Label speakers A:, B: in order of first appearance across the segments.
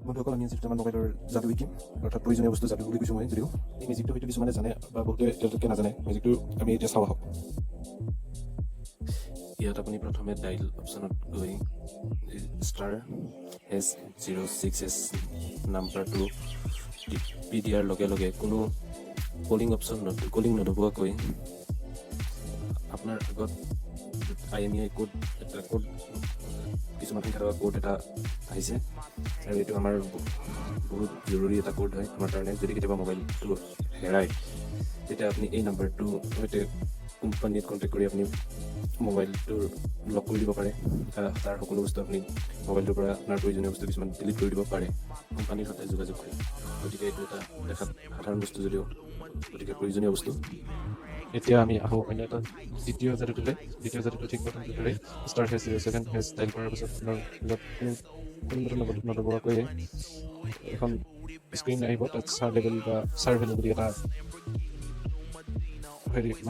A: বন্ধুসকল, আমি আজি আমাৰ মোবাইলৰ যাদু শিকিম, অৰ্থাৎ প্ৰয়োজনীয় বস্তু যাদু বুলি কৈছোঁ মই। যদিও এই মেজিকটো হয়তো কিছুমানে জানে বা বহুতে তেওঁলোকে নাজানে। মেজিকটো আমি এতিয়া চাওঁ আহক। ইয়াত আপুনি প্ৰথমে ডাইল অপশ্যনত গৈ *#06# নাম্বাৰটো টিপি দিয়াৰ লগে লগে কোনো কলিং নদবোৱাকৈ আপোনাৰ আগত IMEI কোড কিছুমান সংখ্যা থকা কোড এটা আহিছে, আৰু এইটো আমাৰ বহুত জৰুৰী এটা কোড হয় আমাৰ কাৰণে। যদি কেতিয়াবা মোবাইলটো হেৰায়, তেতিয়া আপুনি এই নাম্বাৰটোৰ সৈতে কোম্পানীত কণ্টেক্ট কৰি আপুনি মোবাইলটো লক কৰি দিব পাৰে। তাৰ সকলো বস্তু আপুনি মোবাইলটোৰ পৰা আপোনাৰ প্ৰয়োজনীয় বস্তু কিছুমান ডিলিট কৰি দিব পাৰে কোম্পানীৰ সৈতে যোগাযোগ কৰি। গতিকে এইটো এটা দেখাত সাধাৰণ বস্তু যদিও গতিকে প্ৰয়োজনীয় বস্তু। এতিয়া আমি আহোঁ অন্য এটা দ্বিতীয় যাদুটোলৈ। দ্বিতীয় যাদুটো ঠিক প্ৰথমটোৰ দৰে *#07# ডাইল কৰাৰ পাছত আপোনাৰ কোনো বটন নদবোৱাকৈ এখন স্ক্ৰীন আহিব। তাত চাৰ লেভেল বা চাৰ ভেলু বুলি এটা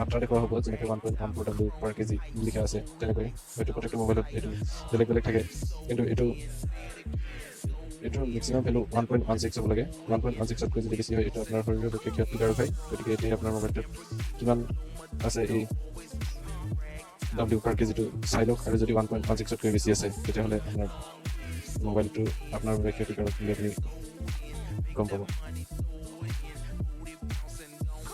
A: মাত্ৰা দেখুওৱা হ'ব, যেনেকৈ 1.14W/kg লিখা আছে। তেনেকৈ হয়তো প্ৰত্যেকটো মোবাইলত এইটো বেলেগ বেলেগ থাকে, কিন্তু এইটোৰ মেক্সিমাম ভেলু 1.16 হ'ব লাগে। 1.16তকৈ যদি বেছি হয়, এইটো আপোনাৰ শৰীৰৰ পক্ষে ক্ষতিকাৰক হয়। গতিকে এতিয়া আপোনাৰ মোবাইলটোত কিমান আছে এই W/kg চাই লওক, আৰু যদি 1.16তকৈ বেছি আছে, তেতিয়াহ'লে আপোনাৰ মোবাইলটো আপোনাৰ বাবে ক্ষতিকাৰক বুলি আপুনি গম পাব।